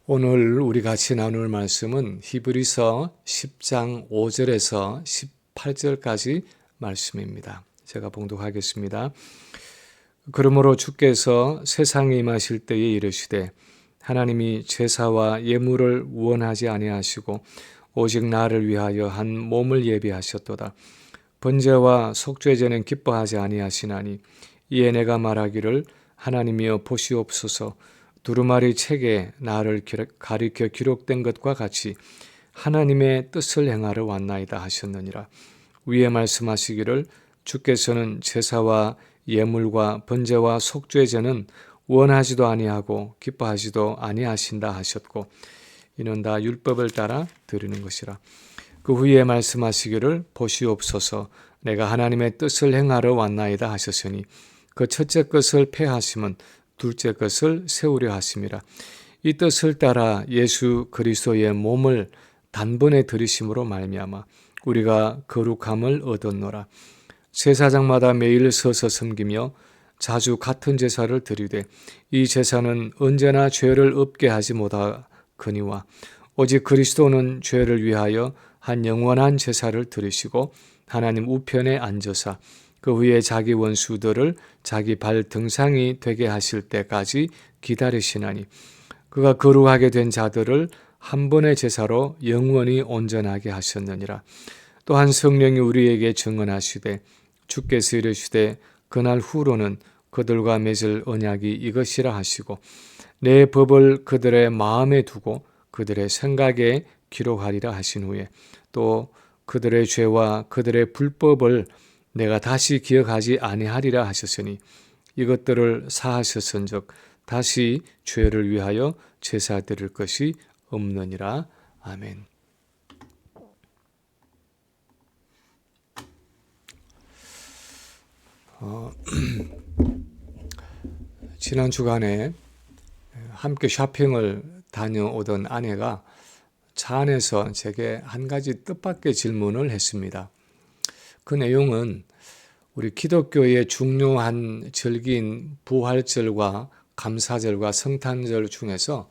오늘 우리 같이 나눌 말씀은 히브리서 10장 5절에서 18절까지 말씀입니다. 제가 봉독하겠습니다. 그러므로 주께서 세상에 임하실 때에 이르시되 하나님이 제사와 예물을 원하지 아니하시고 오직 나를 위하여 한 몸을 예비하셨도다. 번제와 속죄제는 기뻐하지 아니하시나니 이에 내가 말하기를 하나님이여 보시옵소서. 두루마리 책에 나를 가리켜 기록된 것과 같이 하나님의 뜻을 행하러 왔나이다 하셨느니라. 위에 말씀하시기를 주께서는 제사와 예물과 번제와 속죄제는 원하지도 아니하고 기뻐하지도 아니하신다 하셨고 이는 다 율법을 따라 드리는 것이라. 그 후에 말씀하시기를 보시옵소서 내가 하나님의 뜻을 행하러 왔나이다 하셨으니 그 첫째 것을 폐하심은 둘째 것을 세우려 하심이라. 이 뜻을 따라 예수 그리스도의 몸을 단번에 들이심으로 말미암아 우리가 거룩함을 얻었노라. 제사장마다 매일 서서 섬기며 자주 같은 제사를 드리되 이 제사는 언제나 죄를 없게 하지 못하거니와 오직 그리스도는 죄를 위하여 한 영원한 제사를 드리시고 하나님 우편에 앉으사 그 후에 자기 원수들을 자기 발 등상이 되게 하실 때까지 기다리시나니 그가 거룩하게 된 자들을 한 번의 제사로 영원히 온전하게 하셨느니라. 또한 성령이 우리에게 증언하시되 주께서 이르시되 그날 후로는 그들과 맺을 언약이 이것이라 하시고 내 법을 그들의 마음에 두고 그들의 생각에 기록하리라 하신 후에 또 그들의 죄와 그들의 불법을 내가 다시 기억하지 아니하리라 하셨으니 이것들을 사하셨은즉 다시 죄를 위하여 제사 드릴 것이 없느니라. 아멘. 지난 주간에 함께 쇼핑을 다녀오던 아내가 차 안에서 제게 한 가지 뜻밖의 질문을 했습니다. 그 내용은 우리 기독교의 중요한 절기인 부활절과 감사절과 성탄절 중에서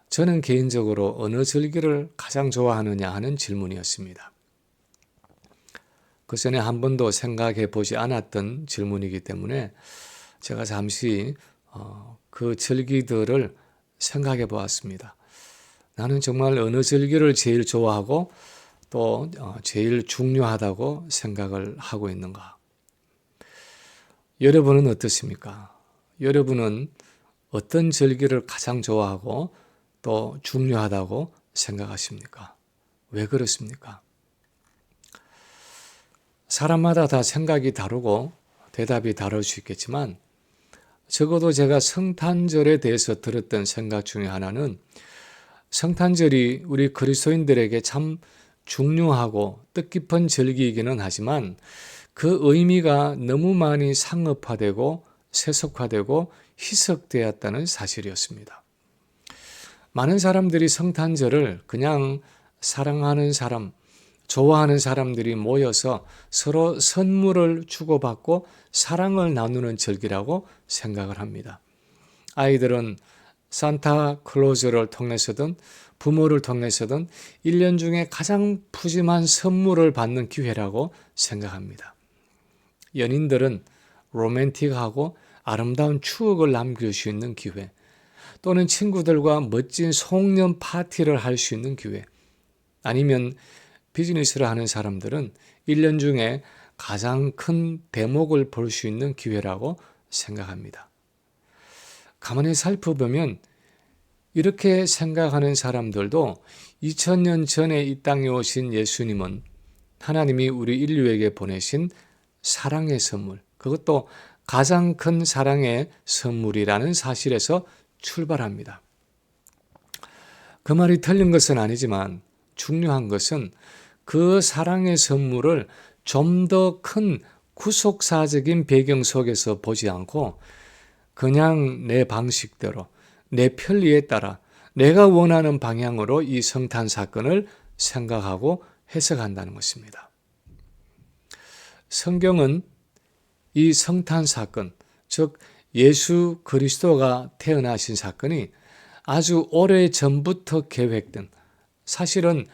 저는 개인적으로 어느 절기를 가장 좋아하느냐 하는 질문이었습니다. 그 전에 한 번도 생각해 보지 않았던 질문이기 때문에 제가 잠시 그 절기들을 생각해 보았습니다. 나는 정말 어느 절기를 제일 좋아하고 또 제일 중요하다고 생각을 하고 있는가? 여러분은 어떻습니까? 여러분은 어떤 절기를 가장 좋아하고 또 중요하다고 생각하십니까? 왜 그렇습니까? 사람마다 다 생각이 다르고 대답이 다를 수 있겠지만 적어도 제가 성탄절에 대해서 들었던 생각 중에 하나는 성탄절이 우리 그리스도인들에게 참 중요하고 뜻깊은 절기이기는 하지만 그 의미가 너무 많이 상업화되고 세속화되고 희석되었다는 사실이었습니다. 많은 사람들이 성탄절을 그냥 사랑하는 사람, 좋아하는 사람들이 모여서 서로 선물을 주고받고 사랑을 나누는 절기라고 생각을 합니다. 아이들은 산타클로즈를 통해서든 부모를 통해서든 1년 중에 가장 푸짐한 선물을 받는 기회라고 생각합니다. 연인들은 로맨틱하고 아름다운 추억을 남길 수 있는 기회, 또는 친구들과 멋진 송년 파티를 할 수 있는 기회, 아니면 비즈니스를 하는 사람들은 1년 중에 가장 큰 대목을 볼 수 있는 기회라고 생각합니다. 가만히 살펴보면 이렇게 생각하는 사람들도 2000년 전에 이 땅에 오신 예수님은 하나님이 우리 인류에게 보내신 사랑의 선물, 그것도 가장 큰 사랑의 선물이라는 사실에서 출발합니다. 그 말이 틀린 것은 아니지만 중요한 것은 그 사랑의 선물을 좀 더 큰 구속사적인 배경 속에서 보지 않고 그냥 내 방식대로 내 편리에 따라 내가 원하는 방향으로 이 성탄 사건을 생각하고 해석한다는 것입니다. 성경은 이 성탄 사건, 즉 예수 그리스도가 태어나신 사건이 아주 오래 전부터 계획된, 사실은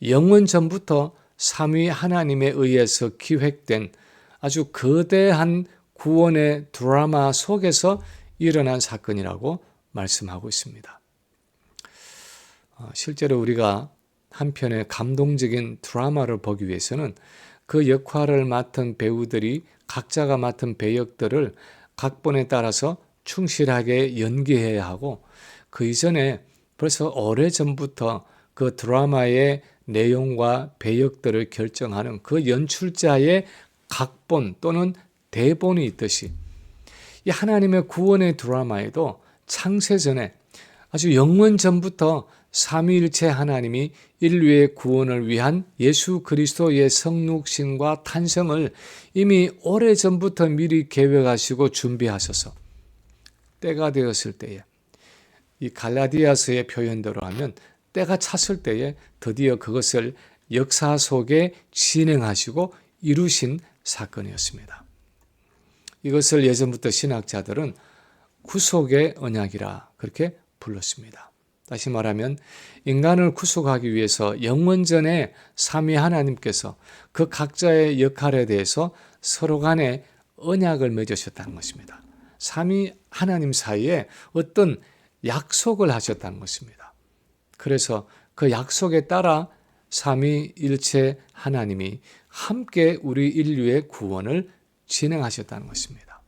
영원 전부터 삼위 하나님에 의해서 기획된 아주 거대한 구원의 드라마 속에서 일어난 사건이라고 말씀하고 있습니다. 실제로 우리가 한 편의 감동적인 드라마를 보기 위해서는 그 역할을 맡은 배우들이 각자가 맡은 배역들을 각본에 따라서 충실하게 연기해야 하고, 그 이전에 벌써 오래전부터 그 드라마의 내용과 배역들을 결정하는 그 연출자의 각본 또는 대본이 있듯이, 이 하나님의 구원의 드라마에도 창세전에 아주 영원 전부터 삼위일체 하나님이 인류의 구원을 위한 예수 그리스도의 성육신과 탄생을 이미 오래전부터 미리 계획하시고 준비하셔서 때가 되었을 때에, 이 갈라디아서의 표현대로 하면 때가 찼을 때에 드디어 그것을 역사 속에 진행하시고 이루신 사건이었습니다. 이것을 예전부터 신학자들은 구속의 언약이라 그렇게 불렀습니다. 다시 말하면 인간을 구속하기 위해서 영원전에 삼위 하나님께서 그 각자의 역할에 대해서 서로 간에 언약을 맺으셨다는 것입니다. 삼위 하나님 사이에 어떤 약속을 하셨다는 것입니다. 그래서 그 약속에 따라 삼위일체 하나님이 함께 우리 인류의 구원을 진행하셨다는 것입니다.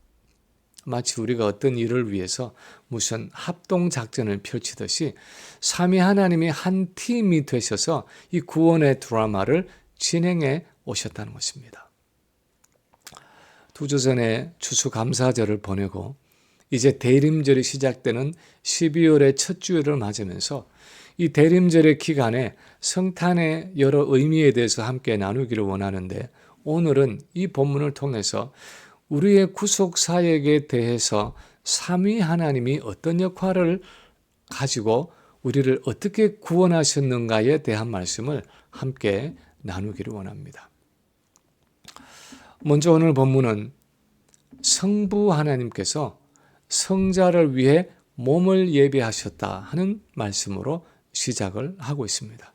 마치 우리가 어떤 일을 위해서 무슨 합동작전을 펼치듯이 삼위 하나님이 한 팀이 되셔서 이 구원의 드라마를 진행해 오셨다는 것입니다. 2주 전에 추수감사절을 보내고 이제 대림절이 시작되는 12월의 첫 주일을 맞으면서 이 대림절의 기간에 성탄의 여러 의미에 대해서 함께 나누기를 원하는데, 오늘은 이 본문을 통해서 우리의 구속 사역에 대해서 삼위 하나님이 어떤 역할을 가지고 우리를 어떻게 구원하셨는가에 대한 말씀을 함께 나누기를 원합니다. 먼저 오늘 본문은 성부 하나님께서 성자를 위해 몸을 예비하셨다 하는 말씀으로 시작을 하고 있습니다.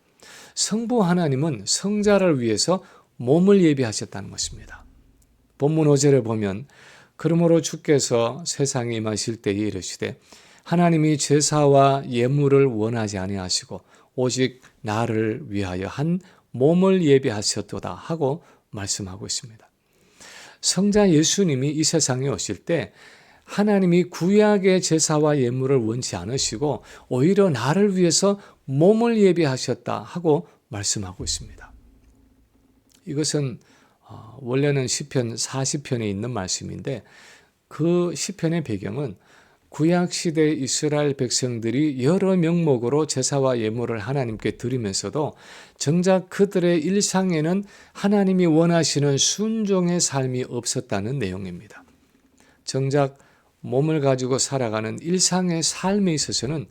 성부 하나님은 성자를 위해서 몸을 예비하셨다는 것입니다. 본문 5절에 보면 그러므로 주께서 세상에 임하실 때에 이르시되 하나님이 제사와 예물을 원하지 아니하시고 오직 나를 위하여 한 몸을 예비하셨도다 하고 말씀하고 있습니다. 성자 예수님이 이 세상에 오실 때 하나님이 구약의 제사와 예물을 원치 않으시고 오히려 나를 위해서 몸을 예비하셨다 하고 말씀하고 있습니다. 이것은 원래는 시편 40편에 있는 말씀인데, 그 시편의 배경은 구약시대 이스라엘 백성들이 여러 명목으로 제사와 예물을 하나님께 드리면서도 정작 그들의 일상에는 하나님이 원하시는 순종의 삶이 없었다는 내용입니다. 정작 몸을 가지고 살아가는 일상의 삶에 있어서는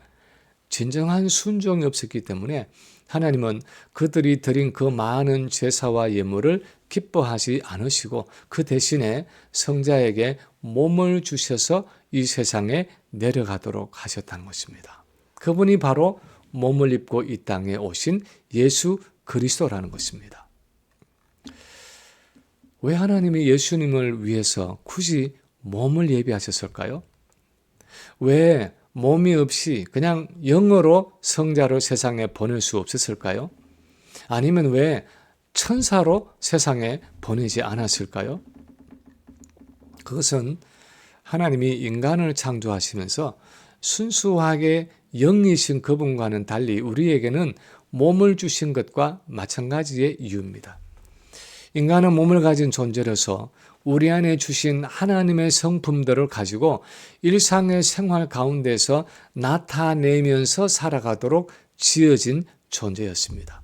진정한 순종이 없었기 때문에 하나님은 그들이 드린 그 많은 제사와 예물을 기뻐하지 않으시고 그 대신에 성자에게 몸을 주셔서 이 세상에 내려가도록 하셨다는 것입니다. 그분이 바로 몸을 입고 이 땅에 오신 예수 그리스도라는 것입니다. 왜 하나님이 예수님을 위해서 굳이 몸을 예비하셨을까요? 왜 몸이 없이 그냥 영으로 성자를 세상에 보낼 수 없었을까요? 아니면 왜 천사로 세상에 보내지 않았을까요? 그것은 하나님이 인간을 창조하시면서 순수하게 영이신 그분과는 달리 우리에게는 몸을 주신 것과 마찬가지의 이유입니다. 인간은 몸을 가진 존재로서 우리 안에 주신 하나님의 성품들을 가지고 일상의 생활 가운데서 나타내면서 살아가도록 지어진 존재였습니다.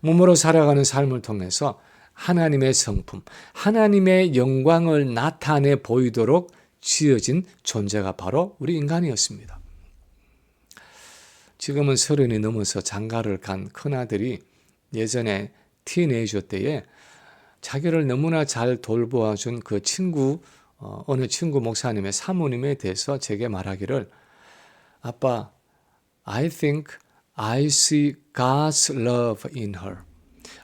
몸으로 살아가는 삶을 통해서 하나님의 성품, 하나님의 영광을 나타내 보이도록 지어진 존재가 바로 우리 인간이었습니다. 지금은 30이 넘어서 장가를 간 큰아들이 예전에 티네이저 때에 자기를 너무나 잘 돌보아준 그 친구, 어느 친구 목사님의 사모님에 대해서 제게 말하기를, 아빠, I think I see God's love in her.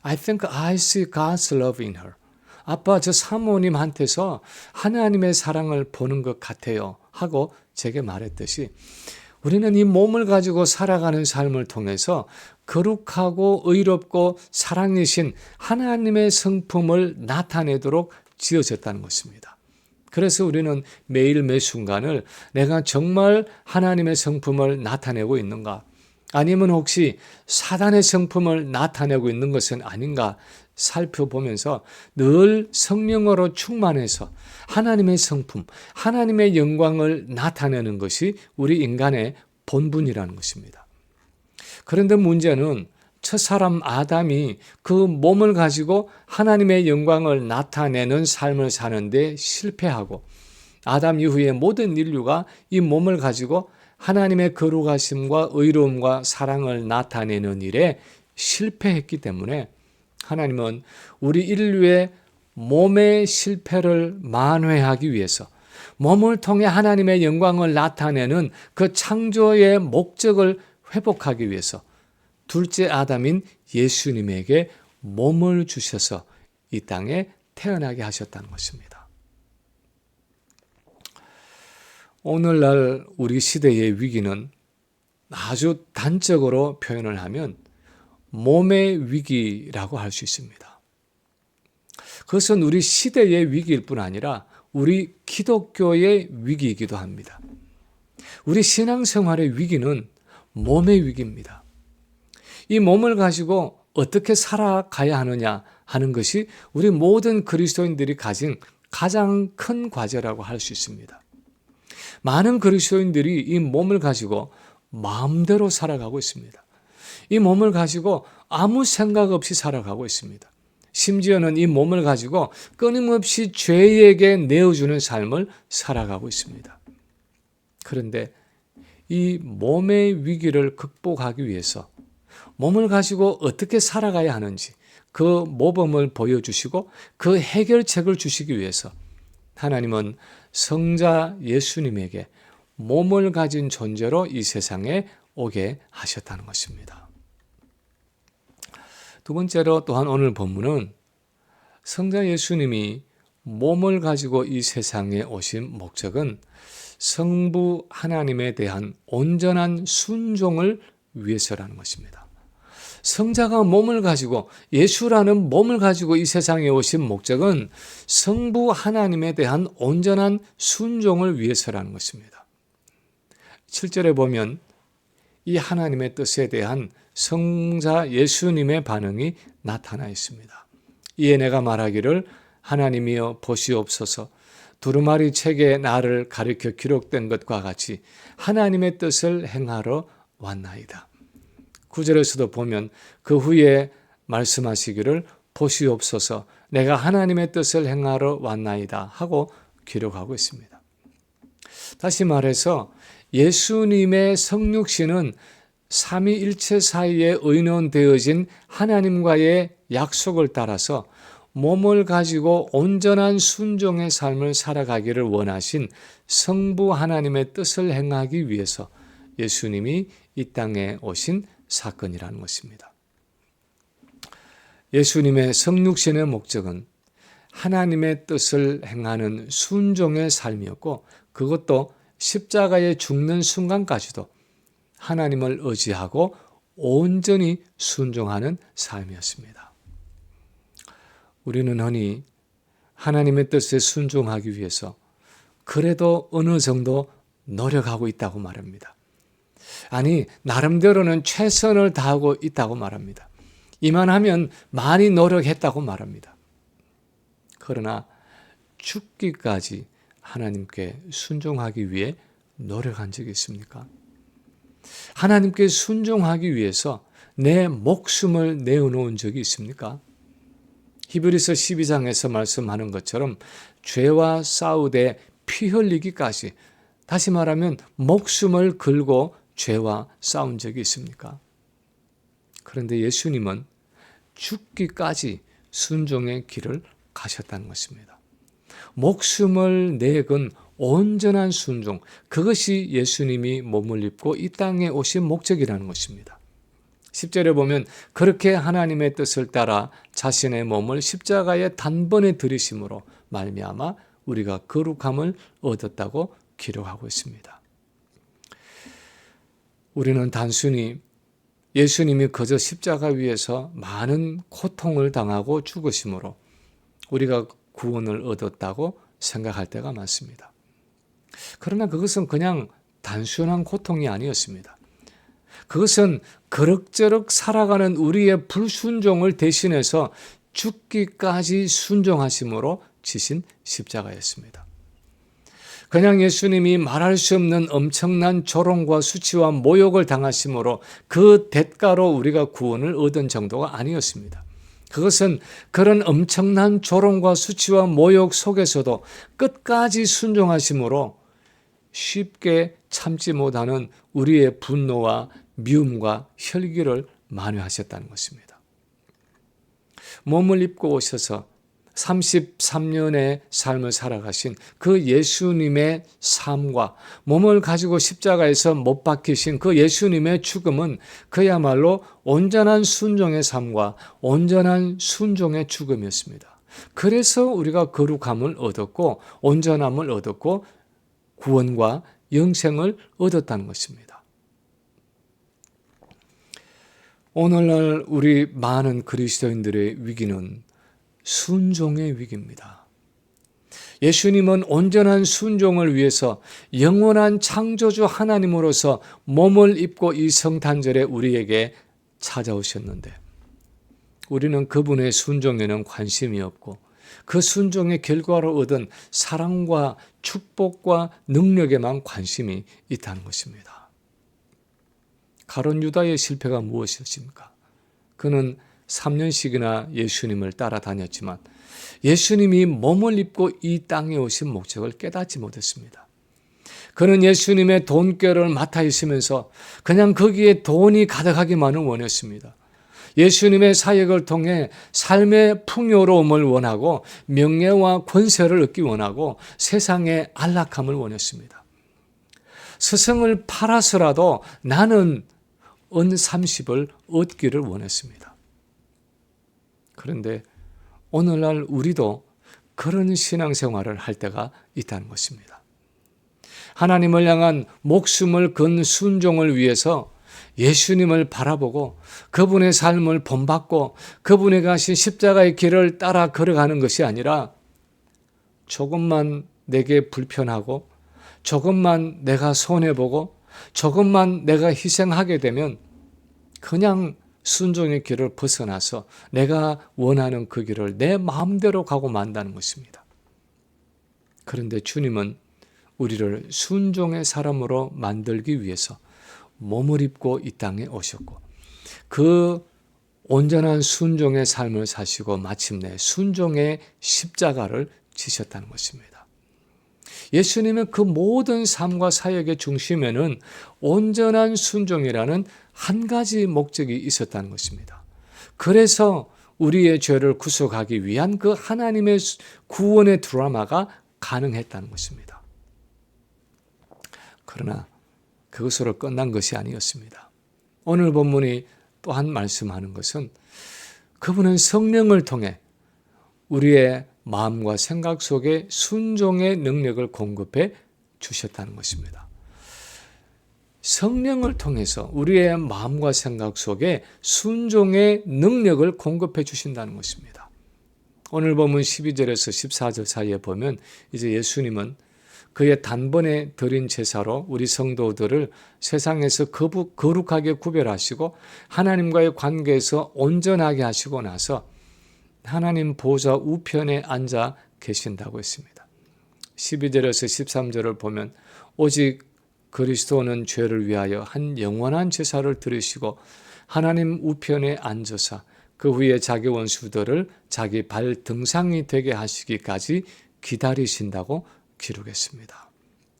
I think I see God's love in her. 아빠, 저 사모님한테서 하나님의 사랑을 보는 것 같아요. 하고 제게 말했듯이 우리는 이 몸을 가지고 살아가는 삶을 통해서 거룩하고 의롭고 사랑이신 하나님의 성품을 나타내도록 지어졌다는 것입니다. 그래서 우리는 매일 매 순간을 내가 정말 하나님의 성품을 나타내고 있는가? 아니면 혹시 사단의 성품을 나타내고 있는 것은 아닌가 살펴보면서 늘 성령으로 충만해서 하나님의 성품, 하나님의 영광을 나타내는 것이 우리 인간의 본분이라는 것입니다. 그런데 문제는 첫사람 아담이 그 몸을 가지고 하나님의 영광을 나타내는 삶을 사는데 실패하고 아담 이후에 모든 인류가 이 몸을 가지고 하나님의 거룩하심과 의로움과 사랑을 나타내는 일에 실패했기 때문에 하나님은 우리 인류의 몸의 실패를 만회하기 위해서 몸을 통해 하나님의 영광을 나타내는 그 창조의 목적을 회복하기 위해서 둘째 아담인 예수님에게 몸을 주셔서 이 땅에 태어나게 하셨다는 것입니다. 오늘날 우리 시대의 위기는 아주 단적으로 표현을 하면 몸의 위기라고 할 수 있습니다. 그것은 우리 시대의 위기일 뿐 아니라 우리 기독교의 위기이기도 합니다. 우리 신앙생활의 위기는 몸의 위기입니다. 이 몸을 가지고 어떻게 살아가야 하느냐 하는 것이 우리 모든 그리스도인들이 가진 가장 큰 과제라고 할 수 있습니다. 많은 그리스도인들이 이 몸을 가지고 마음대로 살아가고 있습니다. 이 몸을 가지고 아무 생각 없이 살아가고 있습니다. 심지어는 이 몸을 가지고 끊임없이 죄에게 내어주는 삶을 살아가고 있습니다. 그런데 이 몸의 위기를 극복하기 위해서 몸을 가지고 어떻게 살아가야 하는지 그 모범을 보여주시고 그 해결책을 주시기 위해서 하나님은 성자 예수님에게 몸을 가진 존재로 이 세상에 오게 하셨다는 것입니다. 두 번째로 또한 오늘 본문은 성자 예수님이 몸을 가지고 이 세상에 오신 목적은 성부 하나님에 대한 온전한 순종을 위해서라는 것입니다. 성자가 몸을 가지고 예수라는 몸을 가지고 이 세상에 오신 목적은 성부 하나님에 대한 온전한 순종을 위해서라는 것입니다. 7절에 보면 이 하나님의 뜻에 대한 성자 예수님의 반응이 나타나 있습니다. 이에 내가 말하기를 하나님이여 보시옵소서 두루마리 책에 나를 가리켜 기록된 것과 같이 하나님의 뜻을 행하러 왔나이다. 9절에서도 보면 그 후에 말씀하시기를 보시옵소서 내가 하나님의 뜻을 행하러 왔나이다 하고 기록하고 있습니다. 다시 말해서 예수님의 성육신은 삼위일체 사이에 의논되어진 하나님과의 약속을 따라서 몸을 가지고 온전한 순종의 삶을 살아가기를 원하신 성부 하나님의 뜻을 행하기 위해서 예수님이 이 땅에 오신 사건이라는 것입니다. 예수님의 성육신의 목적은 하나님의 뜻을 행하는 순종의 삶이었고 그것도 십자가에 죽는 순간까지도 하나님을 의지하고 온전히 순종하는 삶이었습니다. 우리는 흔히 하나님의 뜻에 순종하기 위해서 그래도 어느 정도 노력하고 있다고 말합니다. 아니, 나름대로는 최선을 다하고 있다고 말합니다. 이만하면 많이 노력했다고 말합니다. 그러나 죽기까지 하나님께 순종하기 위해 노력한 적이 있습니까? 하나님께 순종하기 위해서 내 목숨을 내어놓은 적이 있습니까? 히브리서 12장에서 말씀하는 것처럼 죄와 싸우되 피 흘리기까지, 다시 말하면 목숨을 걸고 죄와 싸운 적이 있습니까? 그런데 예수님은 죽기까지 순종의 길을 가셨다는 것입니다. 목숨을 내건 온전한 순종, 그것이 예수님이 몸을 입고 이 땅에 오신 목적이라는 것입니다. 10절에 보면 그렇게 하나님의 뜻을 따라 자신의 몸을 십자가에 단번에 들이심으로 말미암아 우리가 거룩함을 얻었다고 기록하고 있습니다. 우리는 단순히 예수님이 그저 십자가 위에서 많은 고통을 당하고 죽으심으로 우리가 구원을 얻었다고 생각할 때가 많습니다. 그러나 그것은 그냥 단순한 고통이 아니었습니다. 그것은 그럭저럭 살아가는 우리의 불순종을 대신해서 죽기까지 순종하심으로 지신 십자가였습니다. 그냥 예수님이 말할 수 없는 엄청난 조롱과 수치와 모욕을 당하심으로 그 대가로 우리가 구원을 얻은 정도가 아니었습니다. 그것은 그런 엄청난 조롱과 수치와 모욕 속에서도 끝까지 순종하심으로 쉽게 참지 못하는 우리의 분노와 미움과 혈기를 만회하셨다는 것입니다. 몸을 입고 오셔서 33년의 삶을 살아가신 그 예수님의 삶과 몸을 가지고 십자가에서 못 박히신 그 예수님의 죽음은 그야말로 온전한 순종의 삶과 온전한 순종의 죽음이었습니다. 그래서 우리가 거룩함을 얻었고 온전함을 얻었고 구원과 영생을 얻었다는 것입니다. 오늘날 우리 많은 그리스도인들의 위기는 순종의 위기입니다. 예수님은 온전한 순종을 위해서 영원한 창조주 하나님으로서 몸을 입고 이 성탄절에 우리에게 찾아오셨는데 우리는 그분의 순종에는 관심이 없고 그 순종의 결과로 얻은 사랑과 축복과 능력에만 관심이 있다는 것입니다. 가룟 유다의 실패가 무엇이었습니까? 그는 3년씩이나 예수님을 따라다녔지만 예수님이 몸을 입고 이 땅에 오신 목적을 깨닫지 못했습니다. 그는 예수님의 돈꾀를 맡아 있으면서 그냥 거기에 돈이 가득하기만을 원했습니다. 예수님의 사역을 통해 삶의 풍요로움을 원하고 명예와 권세를 얻기 원하고 세상의 안락함을 원했습니다. 스승을 팔아서라도 나는 은 30을 얻기를 원했습니다. 그런데 오늘날 우리도 그런 신앙생활을 할 때가 있다는 것입니다. 하나님을 향한 목숨을 건 순종을 위해서 예수님을 바라보고 그분의 삶을 본받고 그분이 가신 십자가의 길을 따라 걸어가는 것이 아니라 조금만 내게 불편하고 조금만 내가 손해보고 조금만 내가 희생하게 되면 그냥 순종의 길을 벗어나서 내가 원하는 그 길을 내 마음대로 가고 만다는 것입니다. 그런데 주님은 우리를 순종의 사람으로 만들기 위해서 몸을 입고 이 땅에 오셨고 그 온전한 순종의 삶을 사시고 마침내 순종의 십자가를 지셨다는 것입니다. 예수님의 그 모든 삶과 사역의 중심에는 온전한 순종이라는 한 가지 목적이 있었다는 것입니다. 그래서 우리의 죄를 구속하기 위한 그 하나님의 구원의 드라마가 가능했다는 것입니다. 그러나 그것으로 끝난 것이 아니었습니다. 오늘 본문이 또한 말씀하는 것은 그분은 성령을 통해 우리의 마음과 생각 속에 순종의 능력을 공급해 주셨다는 것입니다. 성령을 통해서 우리의 마음과 생각 속에 순종의 능력을 공급해 주신다는 것입니다. 오늘 본문 12절에서 14절 사이에 보면 이제 예수님은 그의 단번에 드린 제사로 우리 성도들을 세상에서 거룩하게 구별하시고 하나님과의 관계에서 온전하게 하시고 나서 하나님 보좌 우편에 앉아 계신다고 했습니다. 12절에서 13절을 보면 오직 그리스도는 죄를 위하여 한 영원한 제사를 드리시고 하나님 우편에 앉으사 그 후에 자기 원수들을 자기 발 등상이 되게 하시기까지 기다리신다고 기록했습니다.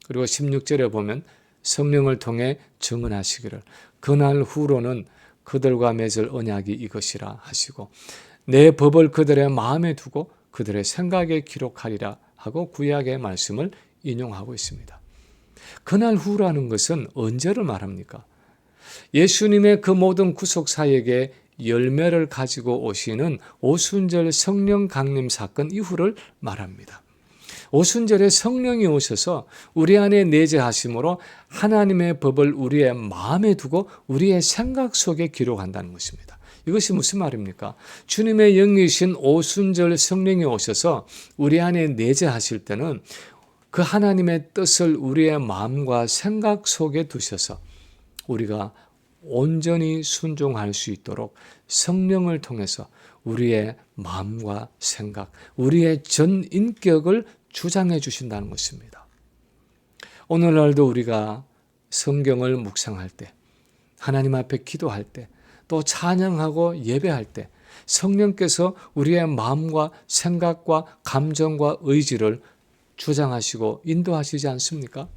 그리고 16절에 보면 성령을 통해 증언하시기를 그날 후로는 그들과 맺을 언약이 이것이라 하시고 내 법을 그들의 마음에 두고 그들의 생각에 기록하리라 하고 구약의 말씀을 인용하고 있습니다. 그날 후라는 것은 언제를 말합니까? 예수님의 그 모든 구속사역의 열매를 가지고 오시는 오순절 성령 강림 사건 이후를 말합니다. 오순절에 성령이 오셔서 우리 안에 내재하심으로 하나님의 법을 우리의 마음에 두고 우리의 생각 속에 기록한다는 것입니다. 이것이 무슨 말입니까? 주님의 영이신 오순절 성령이 오셔서 우리 안에 내재하실 때는 그 하나님의 뜻을 우리의 마음과 생각 속에 두셔서 우리가 온전히 순종할 수 있도록 성령을 통해서 우리의 마음과 생각, 우리의 전 인격을 주장해 주신다는 것입니다. 오늘날도 우리가 성경을 묵상할 때, 하나님 앞에 기도할 때, 또 찬양하고 예배할 때 성령께서 우리의 마음과 생각과 감정과 의지를 주장하시고 인도하시지 않습니까?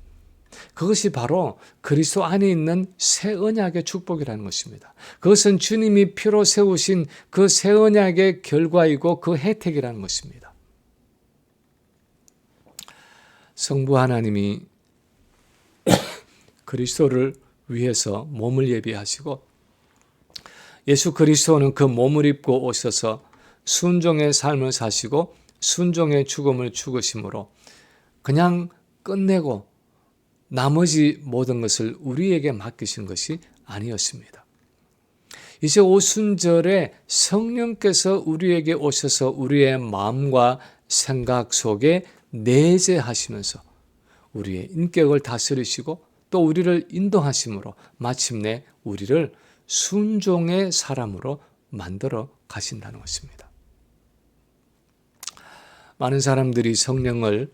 그것이 바로 그리스도 안에 있는 새 언약의 축복이라는 것입니다. 그것은 주님이 피로 세우신 그 새 언약의 결과이고 그 혜택이라는 것입니다. 성부 하나님이 그리스도를 위해서 몸을 예비하시고 예수 그리스도는 그 몸을 입고 오셔서 순종의 삶을 사시고 순종의 죽음을 죽으심으로 그냥 끝내고 나머지 모든 것을 우리에게 맡기신 것이 아니었습니다. 이제 오순절에 성령께서 우리에게 오셔서 우리의 마음과 생각 속에 내재하시면서 우리의 인격을 다스리시고 또 우리를 인도하심으로 마침내 우리를 순종의 사람으로 만들어 가신다는 것입니다. 많은 사람들이 성령을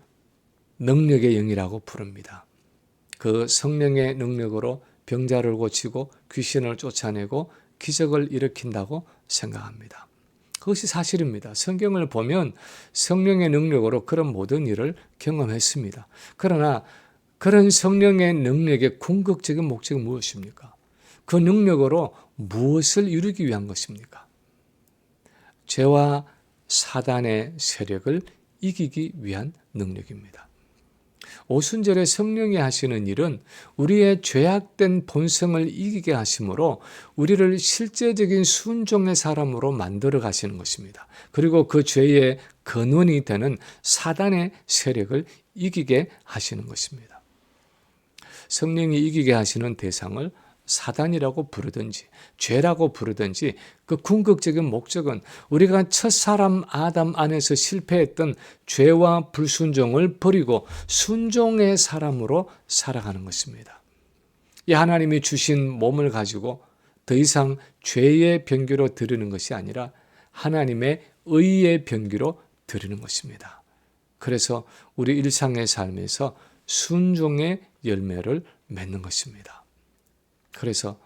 능력의 영이라고 부릅니다. 그 성령의 능력으로 병자를 고치고 귀신을 쫓아내고 기적을 일으킨다고 생각합니다. 그것이 사실입니다. 성경을 보면 성령의 능력으로 그런 모든 일을 경험했습니다. 그러나 그런 성령의 능력의 궁극적인 목적은 무엇입니까? 그 능력으로 무엇을 이루기 위한 것입니까? 죄와 사단의 세력을 이기기 위한 능력입니다. 오순절에 성령이 하시는 일은 우리의 죄악된 본성을 이기게 하심으로 우리를 실제적인 순종의 사람으로 만들어 가시는 것입니다. 그리고 그 죄의 근원이 되는 사단의 세력을 이기게 하시는 것입니다. 성령이 이기게 하시는 대상을 사단이라고 부르든지 죄라고 부르든지 그 궁극적인 목적은 우리가 첫사람 아담 안에서 실패했던 죄와 불순종을 버리고 순종의 사람으로 살아가는 것입니다. 이 하나님이 주신 몸을 가지고 더 이상 죄의 병기로 드리는 것이 아니라 하나님의 의의 병기로 드리는 것입니다. 그래서 우리 일상의 삶에서 순종의 열매를 맺는 것입니다. 그래서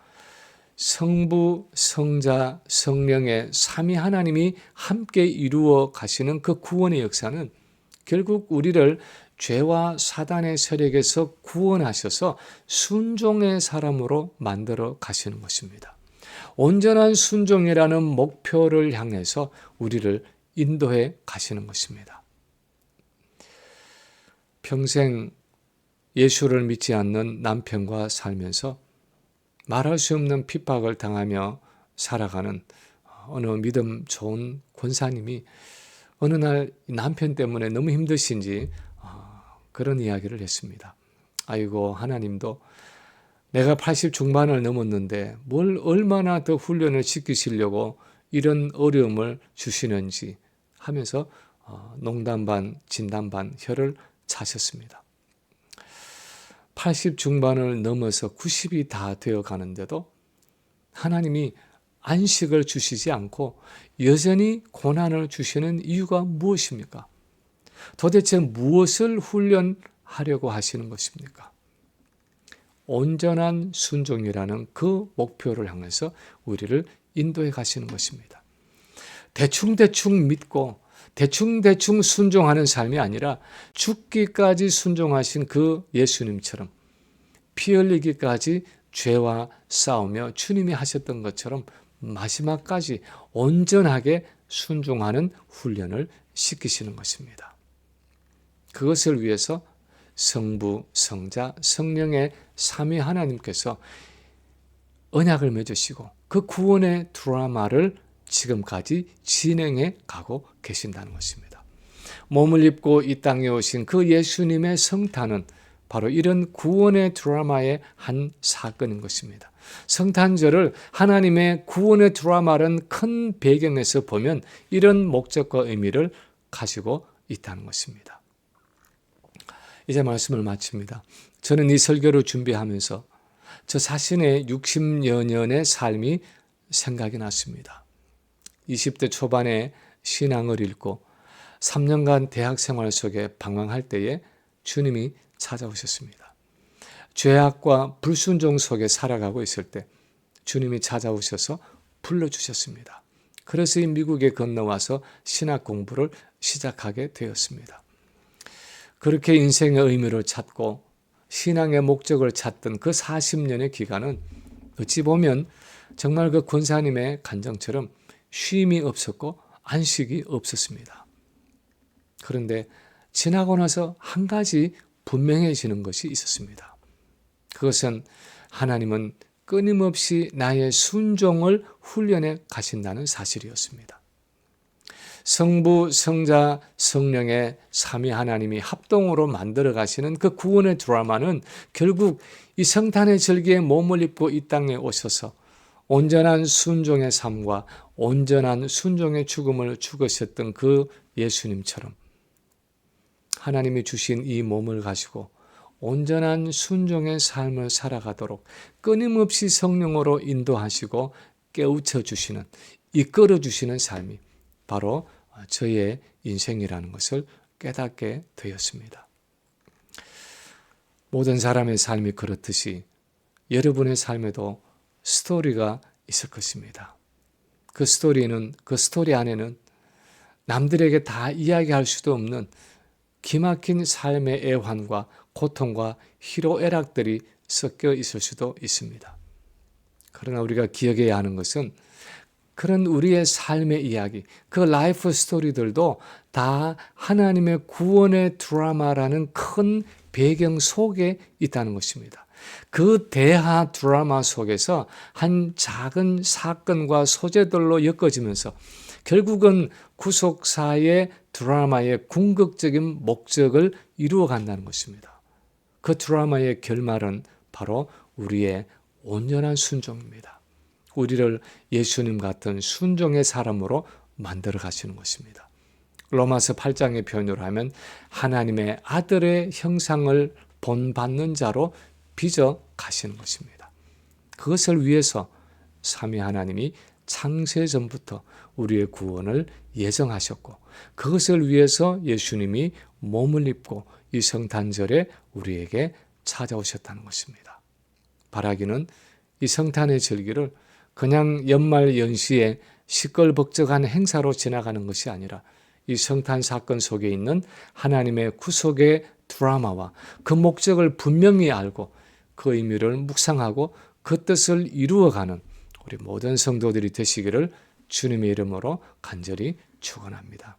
성부, 성자, 성령의 삼위 하나님이 함께 이루어 가시는 그 구원의 역사는 결국 우리를 죄와 사단의 세력에서 구원하셔서 순종의 사람으로 만들어 가시는 것입니다. 온전한 순종이라는 목표를 향해서 우리를 인도해 가시는 것입니다. 평생 예수를 믿지 않는 남편과 살면서 말할 수 없는 핍박을 당하며 살아가는 어느 믿음 좋은 권사님이 어느 날 남편 때문에 너무 힘드신지 그런 이야기를 했습니다. 아이고, 하나님도 내가 80 중반을 넘었는데 뭘 얼마나 더 훈련을 시키시려고 이런 어려움을 주시는지 하면서 농담 반 진담 반 혀를 차셨습니다. 80 중반을 넘어서 90이 다 되어 가는데도 하나님이 안식을 주시지 않고 여전히 고난을 주시는 이유가 무엇입니까? 도대체 무엇을 훈련하려고 하시는 것입니까? 온전한 순종이라는 그 목표를 향해서 우리를 인도해 가시는 것입니다. 대충대충 믿고 대충대충 순종하는 삶이 아니라 죽기까지 순종하신 그 예수님처럼 피 흘리기까지 죄와 싸우며 주님이 하셨던 것처럼 마지막까지 온전하게 순종하는 훈련을 시키시는 것입니다. 그것을 위해서 성부, 성자, 성령의 삼위 하나님께서 언약을 맺으시고 그 구원의 드라마를 지금까지 진행해 가고 계신다는 것입니다. 몸을 입고 이 땅에 오신 그 예수님의 성탄은 바로 이런 구원의 드라마의 한 사건인 것입니다. 성탄절을 하나님의 구원의 드라마라는 큰 배경에서 보면 이런 목적과 의미를 가지고 있다는 것입니다. 이제 말씀을 마칩니다. 저는 이 설교를 준비하면서 저 자신의 60여 년의 삶이 생각이 났습니다. 20대 초반에 신앙을 읽고 3년간 대학 생활 속에 방황할 때에 주님이 찾아오셨습니다. 죄악과 불순종 속에 살아가고 있을 때 주님이 찾아오셔서 불러주셨습니다. 그래서 이 미국에 건너와서 신학 공부를 시작하게 되었습니다. 그렇게 인생의 의미를 찾고 신앙의 목적을 찾던 그 40년의 기간은 어찌 보면 정말 그 권사님의 간정처럼 쉼이 없었고 안식이 없었습니다. 그런데 지나고 나서 한 가지 분명해지는 것이 있었습니다. 그것은 하나님은 끊임없이 나의 순종을 훈련해 가신다는 사실이었습니다. 성부, 성자, 성령의 삼위 하나님이 합동으로 만들어 가시는 그 구원의 드라마는 결국 이 성탄의 절기에 몸을 입고 이 땅에 오셔서 온전한 순종의 삶과 온전한 순종의 죽음을 죽으셨던 그 예수님처럼 하나님이 주신 이 몸을 가지고 온전한 순종의 삶을 살아가도록 끊임없이 성령으로 인도하시고 깨우쳐 주시는, 이끌어 주시는 삶이 바로 저의 인생이라는 것을 깨닫게 되었습니다. 모든 사람의 삶이 그렇듯이 여러분의 삶에도 스토리가 있을 것입니다. 그 스토리 안에는 남들에게 다 이야기할 수도 없는 기막힌 삶의 애환과 고통과 희로애락들이 섞여 있을 수도 있습니다. 그러나 우리가 기억해야 하는 것은 그런 우리의 삶의 이야기, 그 라이프 스토리들도 다 하나님의 구원의 드라마라는 큰 배경 속에 있다는 것입니다. 그 대하 드라마 속에서 한 작은 사건과 소재들로 엮어지면서 결국은 구속사의 드라마의 궁극적인 목적을 이루어 간다는 것입니다. 그 드라마의 결말은 바로 우리의 온전한 순종입니다. 우리를 예수님 같은 순종의 사람으로 만들어 가시는 것입니다. 로마서 8장의 표현으로 하면 하나님의 아들의 형상을 본받는 자로 빚어 가시는 것입니다. 그것을 위해서 삼위 하나님이 창세 전부터 우리의 구원을 예정하셨고 그것을 위해서 예수님이 몸을 입고 이 성탄절에 우리에게 찾아오셨다는 것입니다. 바라기는 이 성탄의 절기를 그냥 연말 연시에 시끌벅적한 행사로 지나가는 것이 아니라 이 성탄 사건 속에 있는 하나님의 구속의 드라마와 그 목적을 분명히 알고 그 의미를 묵상하고 그 뜻을 이루어가는 우리 모든 성도들이 되시기를 주님의 이름으로 간절히 축원합니다.